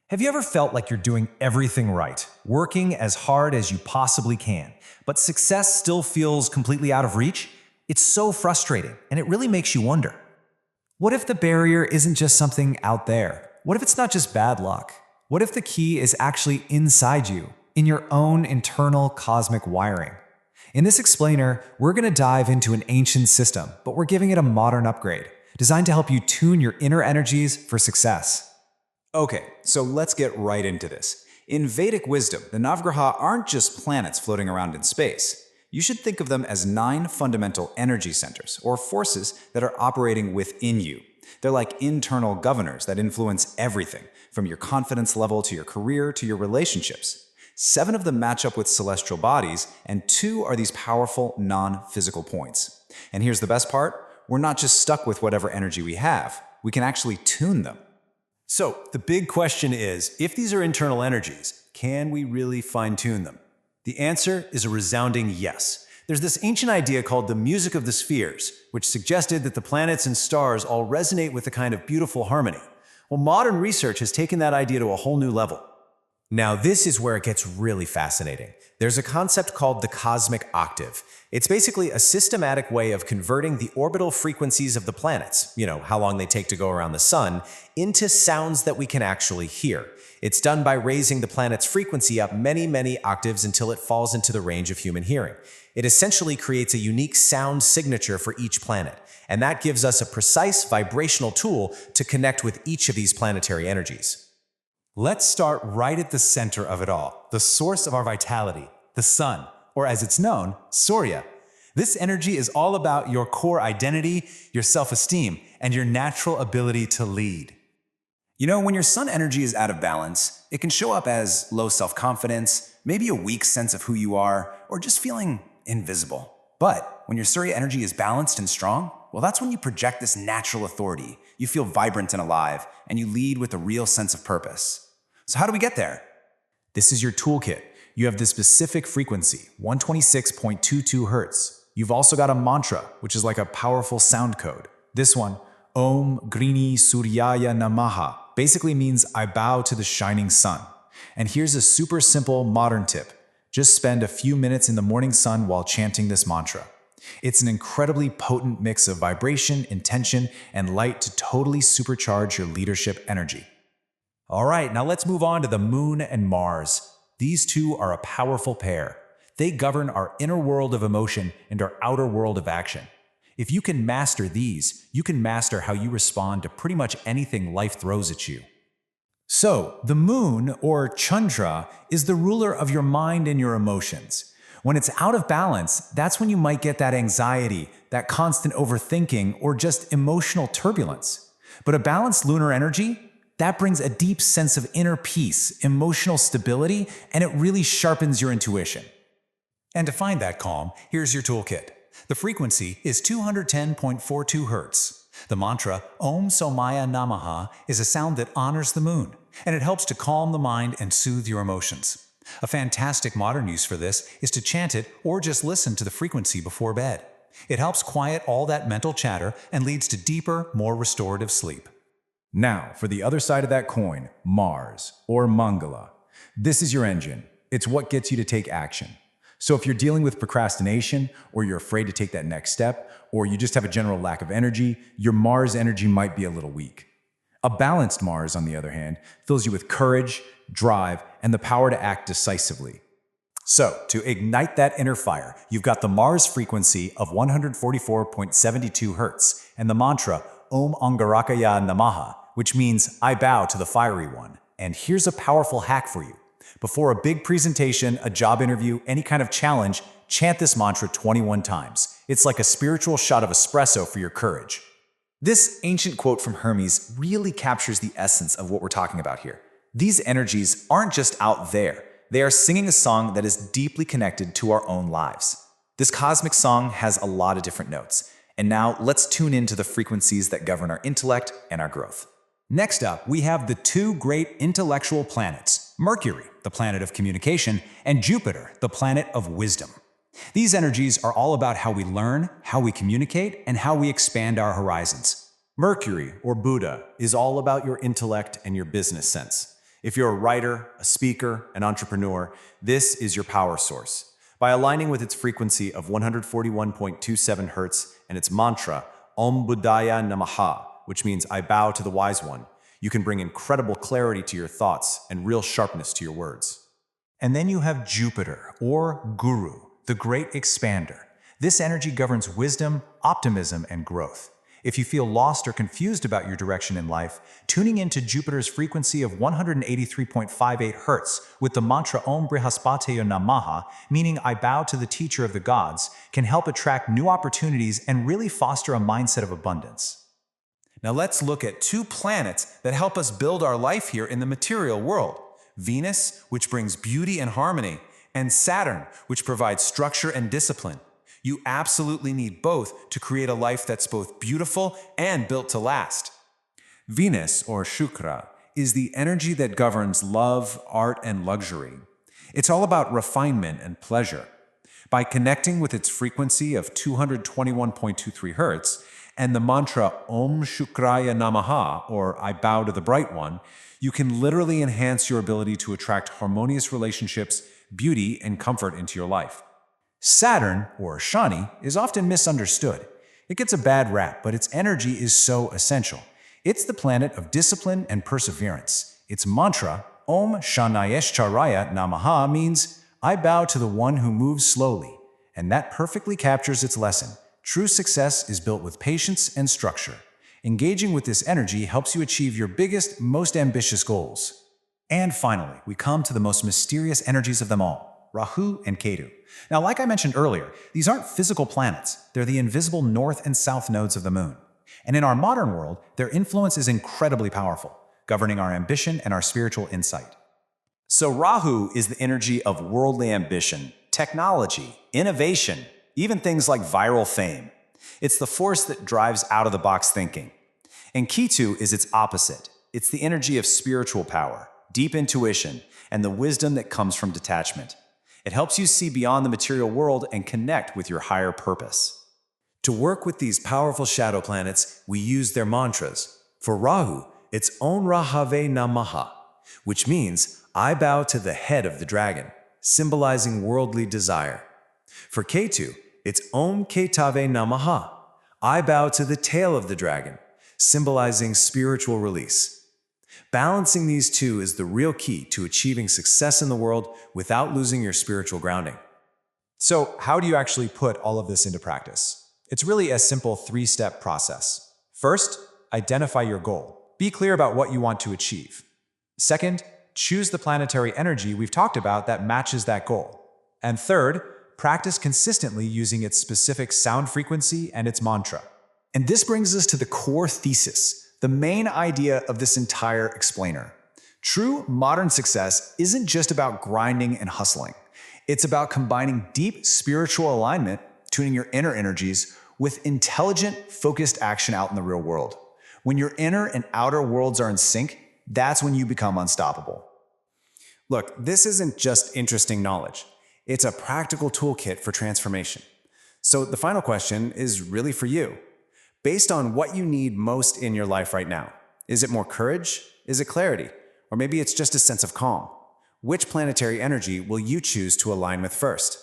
Have you ever felt like you're doing everything right, working as hard as you possibly can, but success still feels completely out of reach? It's so frustrating, and it really makes you wonder. What if the barrier isn't just something out there? What if it's not just bad luck? What if the key is actually inside you, in your own internal cosmic wiring? In this explainer, we're going to dive into an ancient system, but we're giving it a modern upgrade, designed to help you tune your inner energies for success. Okay, so let's get right into this. In Vedic wisdom, the Navagraha aren't just planets floating around in space. You should think of them as 9 fundamental energy centers, or forces that are operating within you. They're like internal governors that influence everything, from your confidence level to your career to your relationships. 7 of them match up with celestial bodies, and 2 are these powerful non-physical points. And here's the best part, we're not just stuck with whatever energy we have, we can actually tune them. So, the big question is, if these are internal energies, can we really fine-tune them? The answer is a resounding yes. There's this ancient idea called the music of the spheres, which suggested that the planets and stars all resonate with a kind of beautiful harmony. Well, modern research has taken that idea to a whole new level. Now, this is where it gets really fascinating. There's a concept called the cosmic octave. It's basically a systematic way of converting the orbital frequencies of the planets, how long they take to go around the sun, into sounds that we can actually hear. It's done by raising the planet's frequency up many, many octaves until it falls into the range of human hearing. It essentially creates a unique sound signature for each planet, and that gives us a precise vibrational tool to connect with each of these planetary energies. Let's start right at the center of it all, the source of our vitality, the sun, or as it's known, Surya. This energy is all about your core identity, your self-esteem, and your natural ability to lead. When your sun energy is out of balance, it can show up as low self-confidence, maybe a weak sense of who you are, or just feeling invisible. But when your Surya energy is balanced and strong, well, that's when you project this natural authority. You feel vibrant and alive, and you lead with a real sense of purpose. So how do we get there? This is your toolkit. You have the specific frequency, 126.22 Hz. You've also got a mantra, which is like a powerful sound code. This one, Om Grini Suryaya Namaha, basically means I bow to the shining sun. And here's a super simple modern tip. Just spend a few minutes in the morning sun while chanting this mantra. It's an incredibly potent mix of vibration, intention, and light to totally supercharge your leadership energy. All right, now let's move on to the moon and Mars. These two are a powerful pair. They govern our inner world of emotion and our outer world of action. If you can master these, you can master how you respond to pretty much anything life throws at you. So, the moon, or Chandra, is the ruler of your mind and your emotions. When it's out of balance, that's when you might get that anxiety, that constant overthinking, or just emotional turbulence. But a balanced lunar energy, that brings a deep sense of inner peace, emotional stability, and it really sharpens your intuition. And to find that calm, here's your toolkit. The frequency is 210.42 Hz. The mantra, Om Somaya Namaha, is a sound that honors the moon, and it helps to calm the mind and soothe your emotions. A fantastic modern use for this is to chant it or just listen to the frequency before bed. It helps quiet all that mental chatter and leads to deeper, more restorative sleep. Now, for the other side of that coin, Mars, or Mangala. This is your engine. It's what gets you to take action. So if you're dealing with procrastination, or you're afraid to take that next step, or you just have a general lack of energy, your Mars energy might be a little weak. A balanced Mars, on the other hand, fills you with courage, drive, and the power to act decisively. So, to ignite that inner fire, you've got the Mars frequency of 144.72 Hz and the mantra Om Angarakaya Namaha, which means I bow to the fiery one. And here's a powerful hack for you. Before a big presentation, a job interview, any kind of challenge, chant this mantra 21 times. It's like a spiritual shot of espresso for your courage. This ancient quote from Hermes really captures the essence of what we're talking about here. These energies aren't just out there. They are singing a song that is deeply connected to our own lives. This cosmic song has a lot of different notes. And now let's tune into the frequencies that govern our intellect and our growth. Next up, we have the 2 great intellectual planets, Mercury, the planet of communication, and Jupiter, the planet of wisdom. These energies are all about how we learn, how we communicate, and how we expand our horizons. Mercury, or Buddha, is all about your intellect and your business sense. If you're a writer, a speaker, an entrepreneur, this is your power source. By aligning with its frequency of 141.27 Hz and its mantra, Om Buddhaya Namaha, which means I bow to the wise one, you can bring incredible clarity to your thoughts and real sharpness to your words. And then you have Jupiter, or Guru, the great expander. This energy governs wisdom, optimism, and growth. If you feel lost or confused about your direction in life, tuning into Jupiter's frequency of 183.58 Hz with the mantra Om Brihaspataya Namaha, meaning I bow to the teacher of the gods, can help attract new opportunities and really foster a mindset of abundance. Now let's look at two planets that help us build our life here in the material world. Venus, which brings beauty and harmony, and Saturn, which provides structure and discipline. You absolutely need both to create a life that's both beautiful and built to last. Venus, or Shukra, is the energy that governs love, art, and luxury. It's all about refinement and pleasure. By connecting with its frequency of 221.23 Hz and the mantra Om Shukraya Namaha, or I bow to the bright one, you can literally enhance your ability to attract harmonious relationships, beauty, and comfort into your life. Saturn, or Shani, is often misunderstood. It gets a bad rap, but its energy is so essential. It's the planet of discipline and perseverance. Its mantra, Om Shanayeshcharaya Namaha, means, I bow to the one who moves slowly. And that perfectly captures its lesson. True success is built with patience and structure. Engaging with this energy helps you achieve your biggest, most ambitious goals. And finally, we come to the most mysterious energies of them all, Rahu and Ketu. Now, like I mentioned earlier, these aren't physical planets. They're the invisible north and south nodes of the moon. And in our modern world, their influence is incredibly powerful, governing our ambition and our spiritual insight. So Rahu is the energy of worldly ambition, technology, innovation, even things like viral fame. It's the force that drives out-of-the-box thinking. And Ketu is its opposite. It's the energy of spiritual power, deep intuition, and the wisdom that comes from detachment. It helps you see beyond the material world and connect with your higher purpose. To work with these powerful shadow planets, we use their mantras. For Rahu, it's Om Rahave Namaha, which means I bow to the head of the dragon, symbolizing worldly desire. For Ketu, it's Om Ketave Namaha, I bow to the tail of the dragon, symbolizing spiritual release. Balancing these two is the real key to achieving success in the world without losing your spiritual grounding. So, how do you actually put all of this into practice? It's really a simple three-step process. First, identify your goal. Be clear about what you want to achieve. Second, choose the planetary energy we've talked about that matches that goal. And third, practice consistently using its specific sound frequency and its mantra. And this brings us to the core thesis, the main idea of this entire explainer. True modern success isn't just about grinding and hustling. It's about combining deep spiritual alignment, tuning your inner energies, with intelligent, focused action out in the real world. When your inner and outer worlds are in sync, that's when you become unstoppable. Look, this isn't just interesting knowledge. It's a practical toolkit for transformation. So the final question is really for you. Based on what you need most in your life right now, is it more courage? Is it clarity? Or maybe it's just a sense of calm? Which planetary energy will you choose to align with first?